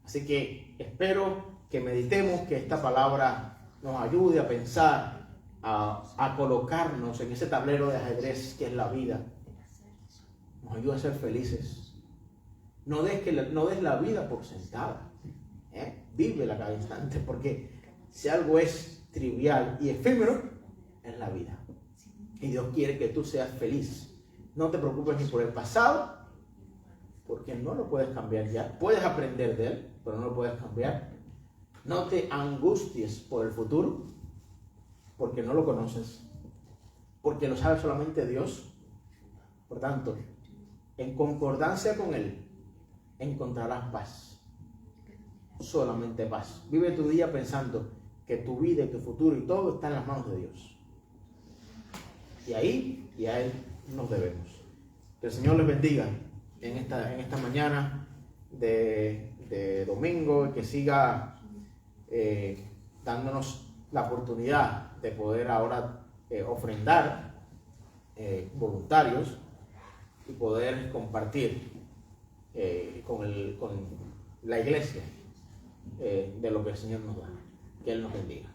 Así que espero que meditemos, que esta palabra nos ayude a pensar, a colocarnos en ese tablero de ajedrez que es la vida. Nos ayude a ser felices. No des la vida por sentada. Vívela cada instante, porque si algo es trivial y efímero, es la vida. Y Dios quiere que tú seas feliz. No te preocupes ni por el pasado, porque no lo puedes cambiar ya. Puedes aprender de él, pero no lo puedes cambiar. No te angusties por el futuro, porque no lo conoces, porque lo sabe solamente Dios. Por tanto, en concordancia con Él, encontrarás paz. Solamente paz. Vive tu día pensando que tu vida y tu futuro y todo está en las manos de Dios. Y ahí y a Él nos debemos. Que el Señor les bendiga en esta mañana de domingo y que siga dándonos la oportunidad de poder ahora ofrendar voluntarios y poder compartir con la iglesia de lo que el Señor nos da. Que Él nos bendiga.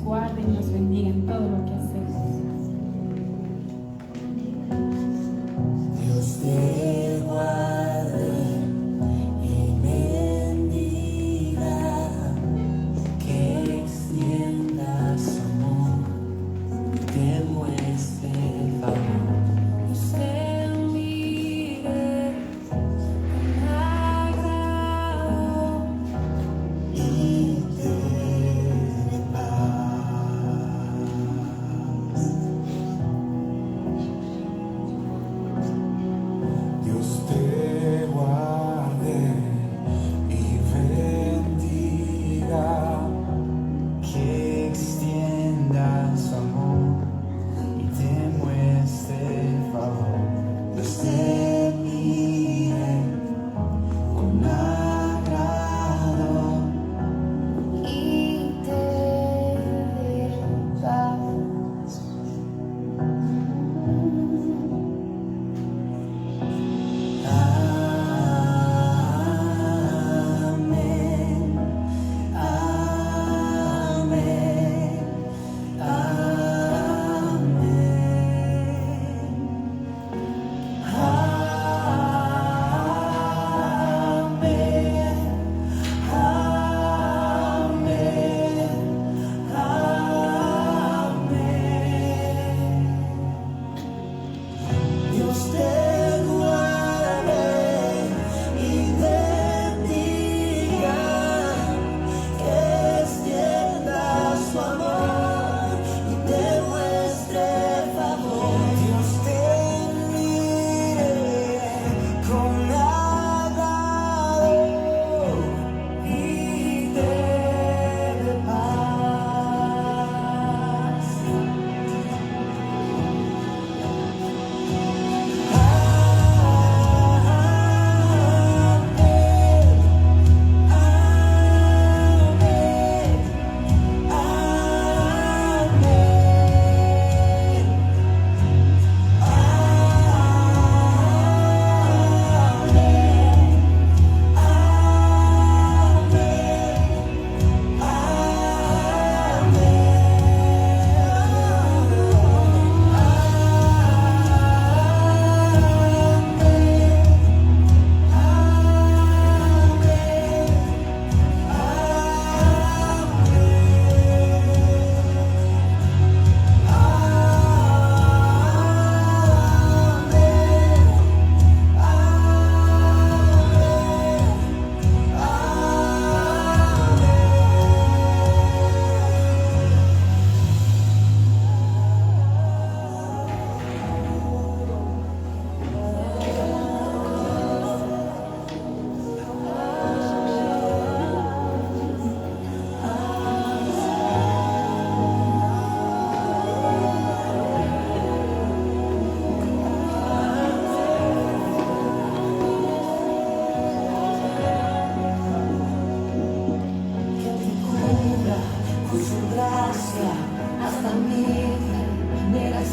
Guarde y nos bendiga en todo lo que hacemos. Dios te guarde y bendiga, que extienda su amor, te muestre favor. Dios te mire con agrado y te dé paz. Dios te guarde y bendiga, que extienda su amor,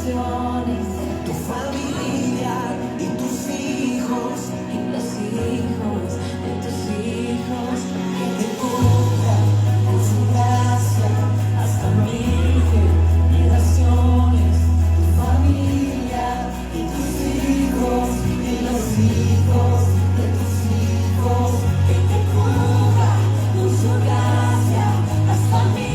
generaciones, tu familia y tus hijos, y los hijos de tus hijos, que te cubra con su gracia hasta 1000 generaciones, tu familia y tus hijos, y los hijos de tus hijos, que te cubra con su gracia hasta 1000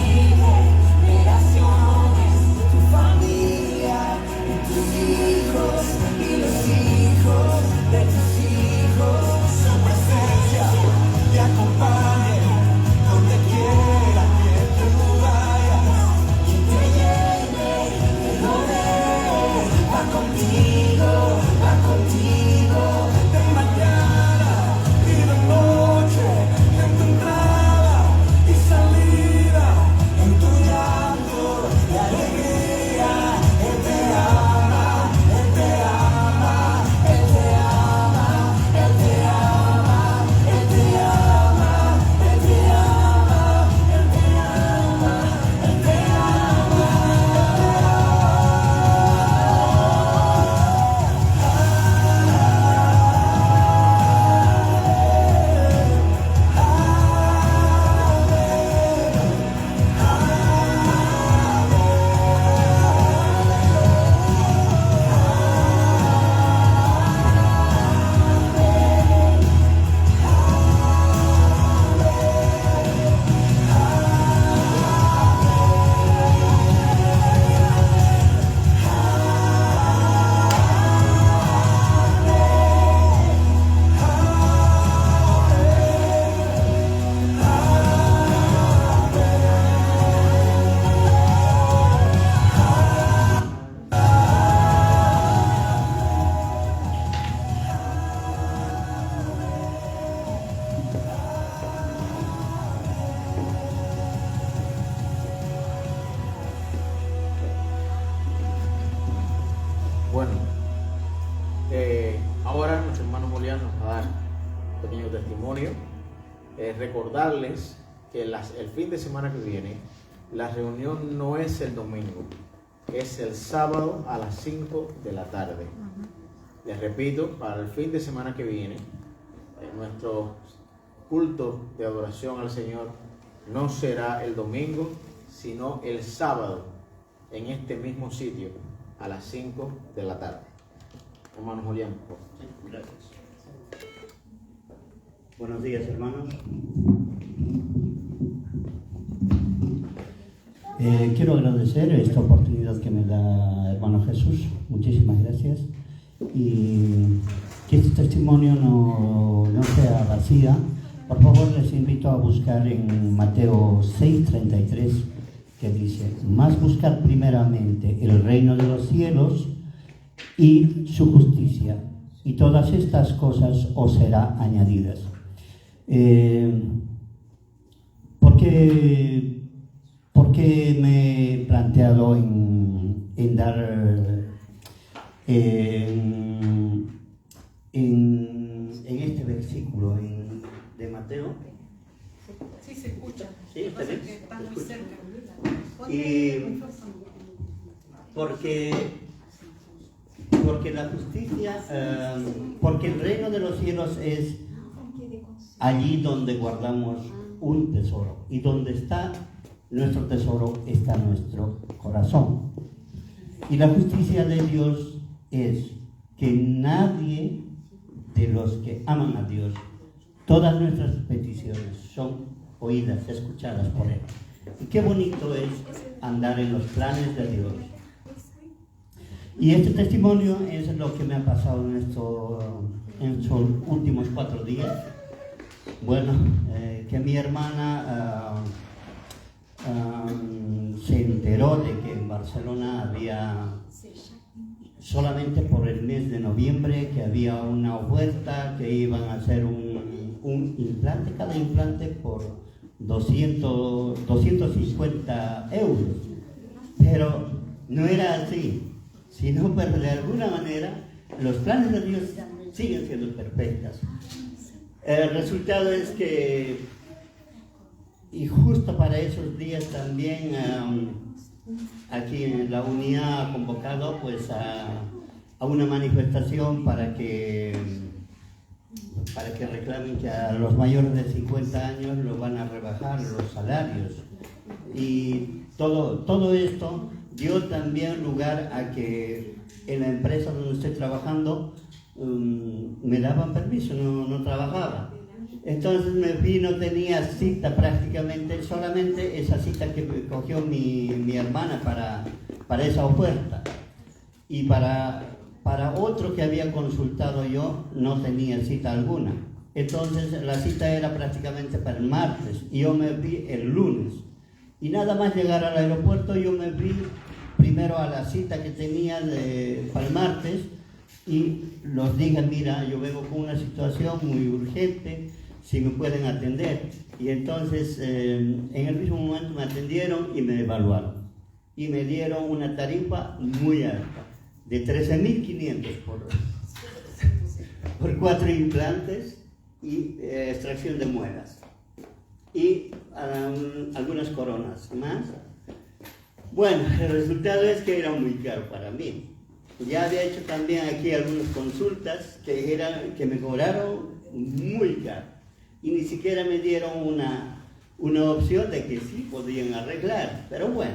generaciones, tu familia y tus hijos, y los hijos de tus hijos. Su presencia te acompañe donde quiera que tú vayas, y te llene, te rodee, va contigo, de mañana y de noche, en tu entrada y salida, en tu llanto y alegría. Él te ama, Él te ama, Él te ama, Él te ama, Él te ama, Él te ama, Él te ama, Él te ama, Bueno, ahora nuestro hermano Julián nos va a dar un pequeño testimonio. Recordarles que el fin de semana que viene, la reunión no es el domingo, es el sábado a las 5 de la tarde. Les repito, para el fin de semana que viene, nuestro culto de adoración al Señor no será el domingo, sino el sábado, en este mismo sitio, a las 5 de la tarde. Hermano Julián, por favor. Sí, gracias. Buenos días, hermanos. Quiero agradecer esta oportunidad que me da hermano Jesús. Muchísimas gracias. Y que este testimonio no sea vacía. Por favor, les invito a buscar en Mateo 6:33, que dice: más buscar primeramente el reino de los cielos y su justicia, y todas estas cosas os serán añadidas. ¿Por qué me he planteado en dar en este versículo de Mateo? Sí, se escucha. Sí, está bien. Está Se muy escucha. cerca. Y porque la justicia, porque el reino de los cielos es allí donde guardamos un tesoro, y donde está nuestro tesoro está nuestro corazón. Y la justicia de Dios es que nadie de los que aman a Dios, todas nuestras peticiones son oídas, escuchadas por Él. Y qué bonito es andar en los planes de Dios. Y este testimonio es lo que me ha pasado en estos últimos 4 días. Bueno, que mi hermana se enteró de que en Barcelona había, solamente por el mes de noviembre, que había una oferta que iban a hacer un implante, cada implante por 250 euros. Pero no era así, sino pero de alguna manera los planes de Dios siguen siendo perfectos. El resultado es que, y justo para esos días también aquí en la unidad ha convocado pues a una manifestación para que reclamen que a los mayores de 50 años los van a rebajar los salarios. Y todo esto dio también lugar a que en la empresa donde estoy trabajando me daban permiso, no trabajaba. Entonces me fui, no tenía cita prácticamente, solamente esa cita que cogió mi hermana para esa oferta. Y para otro que había consultado yo, no tenía cita alguna. Entonces la cita era prácticamente para el martes y yo me fui el lunes. Y nada más llegar al aeropuerto, yo me fui primero a la cita que tenía para el martes y los dije, mira, yo vengo con una situación muy urgente, si me pueden atender. Y entonces en el mismo momento me atendieron y me evaluaron. Y me dieron una tarifa muy alta, de 13.500 por 4 implantes y extracción de muelas. Y algunas coronas más. Bueno, el resultado es que era muy caro para mí. Ya había hecho también aquí algunas consultas que me cobraron muy caro. Y ni siquiera me dieron una opción de que sí podían arreglar. Pero bueno,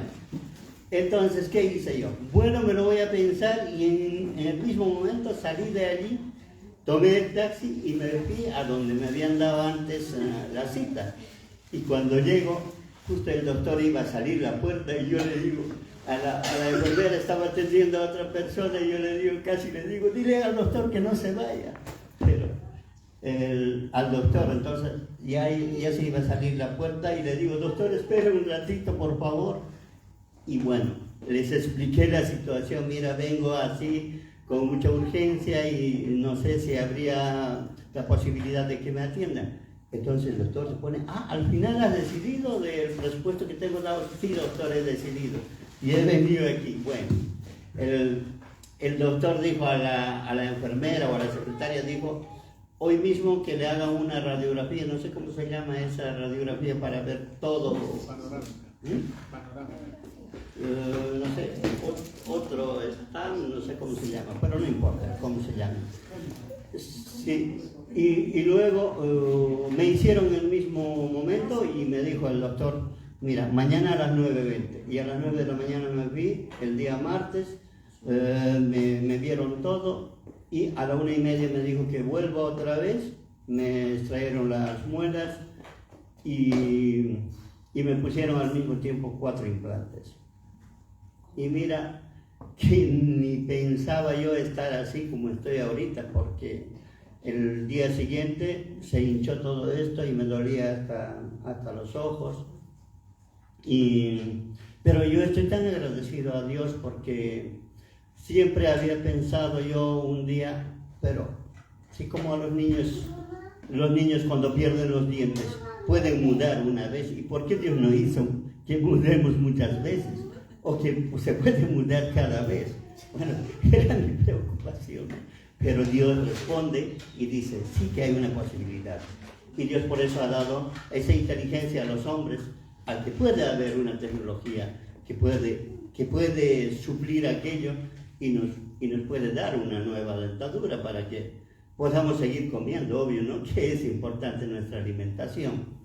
entonces, ¿qué hice yo? Bueno, me lo voy a pensar y en el mismo momento salí de allí, tomé el taxi y me fui a donde me habían dado antes la cita. Y cuando llego, justo el doctor iba a salir a la puerta y yo le digo, a la enfermera estaba atendiendo a otra persona y yo casi le digo, dile al doctor que no se vaya. Pero al doctor, entonces ya se iba a salir la puerta y le digo, doctor, espere un ratito, por favor. Y bueno, les expliqué la situación, mira, vengo así con mucha urgencia y no sé si habría la posibilidad de que me atiendan. Entonces el doctor se pone, al final has decidido del presupuesto que tengo dado. Sí, doctor, he decidido. Y he venido aquí. Bueno, el doctor dijo a la enfermera o a la secretaria, dijo, hoy mismo que le hagan una radiografía, no sé cómo se llama esa radiografía para ver todo. No sé, otro stand, no sé cómo se llama, pero no importa cómo se llama. Sí. Y luego me hicieron en el mismo momento y me dijo el doctor, mira, mañana a las 9:20. Y a las 9 de la mañana me vi, el día martes, me vieron todo y a la 1:30 me dijo que vuelvo otra vez, me extrajeron las muelas y me pusieron al mismo tiempo 4 implantes. Y mira, que ni pensaba yo estar así como estoy ahorita, porque el día siguiente se hinchó todo esto y me dolía hasta los ojos. Pero yo estoy tan agradecido a Dios porque siempre había pensado yo un día, pero así como a los niños cuando pierden los dientes pueden mudar una vez, ¿y por qué Dios no hizo que mudemos muchas veces? O que se puede mudar cada vez. Bueno, era mi preocupación. Pero Dios responde y dice, sí que hay una posibilidad. Y Dios por eso ha dado esa inteligencia a los hombres, al que puede haber una tecnología que puede suplir aquello y nos puede dar una nueva dentadura para que podamos seguir comiendo, obvio, ¿no? Que es importante nuestra alimentación.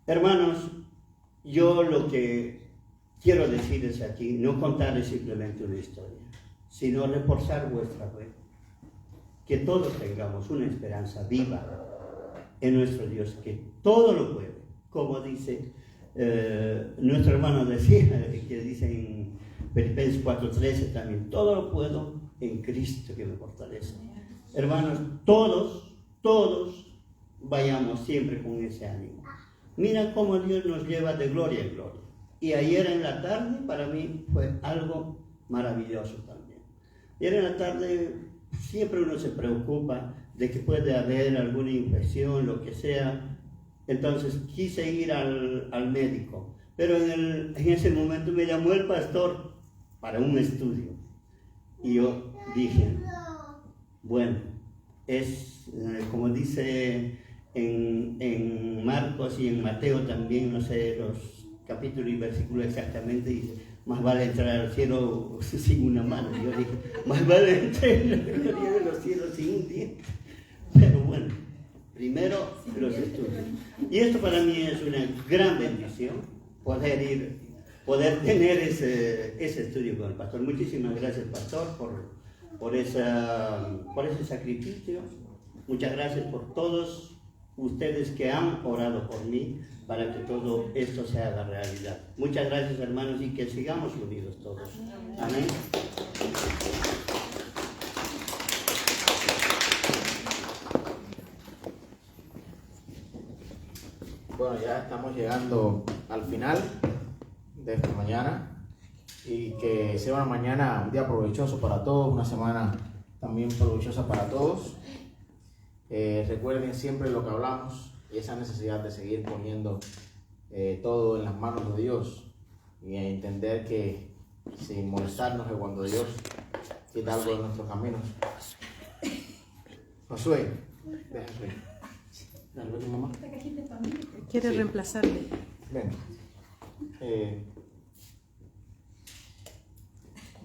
Hermanos, yo lo que quiero decirles aquí, no contarles simplemente una historia, sino reforzar vuestra fe. Que todos tengamos una esperanza viva en nuestro Dios, que todo lo puede, como dice nuestro hermano decía, que dice en Filipenses 4:13 también, todo lo puedo en Cristo que me fortalece. Hermanos, todos vayamos siempre con ese ánimo. Mira cómo Dios nos lleva de gloria en gloria. Y ayer en la tarde para mí fue algo maravilloso también. Ayer en la tarde siempre uno se preocupa de que puede haber alguna infección, lo que sea. Entonces quise ir al médico, pero en ese momento me llamó el pastor para un estudio. Y yo dije, bueno, es como dice en Marcos y en Mateo también, no sé, los capítulo y versículo exactamente, dice, más vale entrar al cielo sin una mano. Yo dije, más vale entrar en la gloria de los cielos sin un diente. Pero bueno, primero los estudios. Y esto para mí es una gran bendición, poder tener ese estudio con el pastor. Muchísimas gracias, pastor, por ese sacrificio. Muchas gracias por todos ustedes que han orado por mí para que todo esto se haga realidad. Muchas gracias, hermanos, y que sigamos unidos todos. Amén. Bueno, ya estamos llegando al final de esta mañana y que sea una mañana, un día provechoso para todos, una semana también provechosa para todos. Recuerden siempre lo que hablamos y esa necesidad de seguir poniendo todo en las manos de Dios y entender que sin molestarnos es cuando Dios quita algo de nuestros caminos. Josué, deja Josué. Dale, ven, mamá. Quiere Sí. reemplazarle. Ven.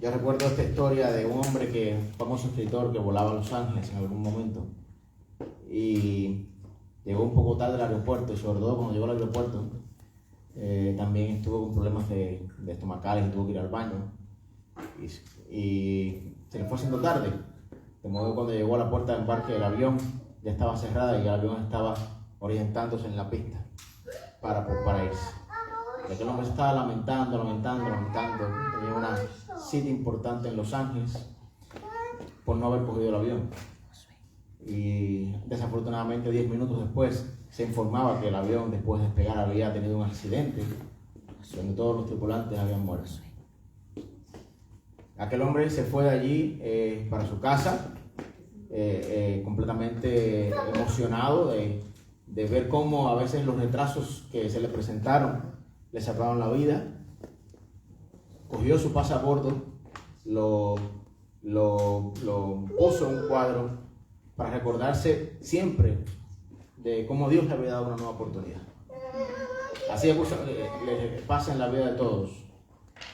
Yo recuerdo esta historia de un hombre un famoso escritor que volaba a Los Ángeles en algún momento y llegó un poco tarde al aeropuerto y sobre todo cuando llegó al aeropuerto también estuvo con problemas de estomacales y tuvo que ir al baño y se le fue haciendo tarde, de modo que cuando llegó a la puerta de embarque del avión ya estaba cerrada y el avión estaba orientándose en la pista para irse. Y aquel hombre estaba lamentando, tenía una cita importante en Los Ángeles por no haber cogido el avión. Y desafortunadamente 10 minutos después se informaba que el avión, después de despegar, había tenido un accidente donde todos los tripulantes habían muerto. Aquel hombre se fue de allí para su casa completamente emocionado de ver cómo a veces los retrasos que se le presentaron le salvaron la vida. Cogió su pasaporte, lo puso en un cuadro para recordarse siempre de cómo Dios le había dado una nueva oportunidad. Así le pasa en la vida de todos.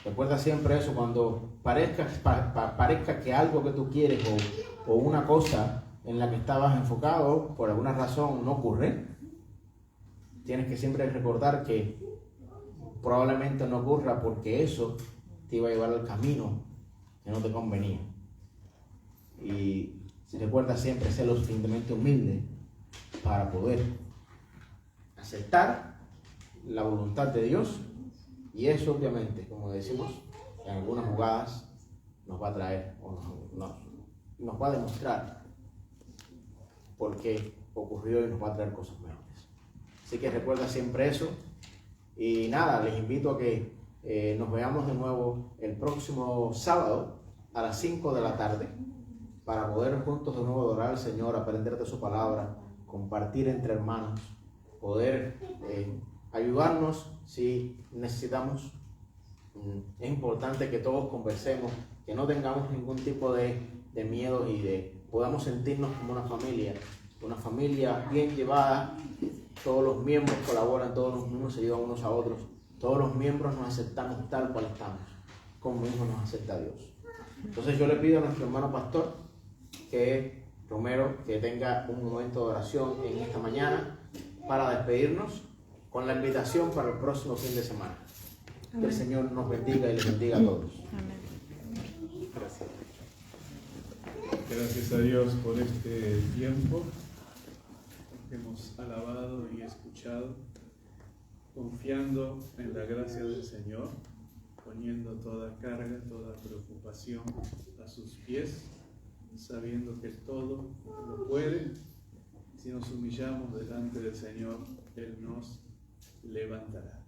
Recuerda siempre eso, cuando parezca que algo que tú quieres o una cosa en la que estabas enfocado por alguna razón no ocurre, tienes que siempre recordar que probablemente no ocurra porque eso te iba a llevar al camino que no te convenía. Y recuerda siempre ser lo suficientemente humilde para poder aceptar la voluntad de Dios, y eso obviamente, como decimos, en algunas jugadas nos va a traer o nos va a demostrar por qué ocurrió y nos va a traer cosas mejores. Así que recuerda siempre eso. Y nada, les invito a que nos veamos de nuevo el próximo sábado a las 5 de la tarde para poder juntos de nuevo adorar al Señor, aprender de su palabra, compartir entre hermanos, poder ayudarnos si necesitamos. Es importante que todos conversemos, que no tengamos ningún tipo de miedo y podamos sentirnos como una familia bien llevada. Todos los miembros colaboran, todos los miembros se ayudan unos a otros, todos los miembros nos aceptamos tal cual estamos, como mismo nos acepta Dios. Entonces yo le pido a nuestro hermano pastor Romero que tenga un momento de oración en esta mañana para despedirnos con la invitación para el próximo fin de semana. Amén. Que el Señor nos bendiga y les bendiga a todos. Amén. Gracias. Gracias a Dios por este tiempo que hemos alabado y escuchado, confiando en la gracia del Señor, poniendo toda carga, toda preocupación a sus pies, sabiendo que todo lo puede. Si nos humillamos delante del Señor, Él nos levantará.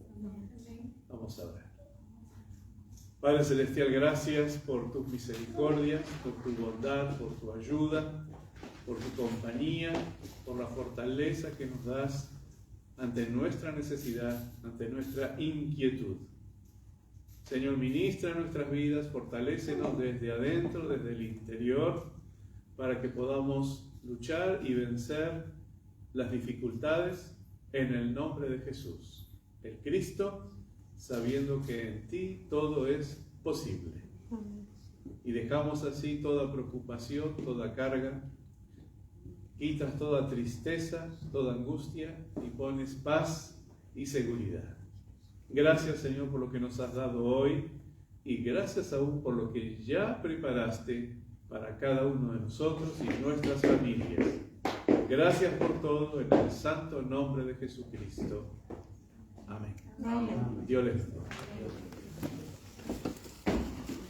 Vamos a orar. Padre Celestial, gracias por tus misericordias, por tu bondad, por tu ayuda, por tu compañía, por la fortaleza que nos das ante nuestra necesidad, ante nuestra inquietud. Señor, ministra nuestras vidas, fortalécenos desde adentro, desde el interior, para que podamos luchar y vencer las dificultades en el nombre de Jesús, el Cristo, sabiendo que en ti todo es posible. Y dejamos así toda preocupación, toda carga, quitas toda tristeza, toda angustia y pones paz y seguridad. Gracias, Señor, por lo que nos has dado hoy y gracias aún por lo que ya preparaste para cada uno de nosotros y nuestras familias. Gracias por todo en el santo nombre de Jesucristo. Amén. Amén. Dios les bendiga.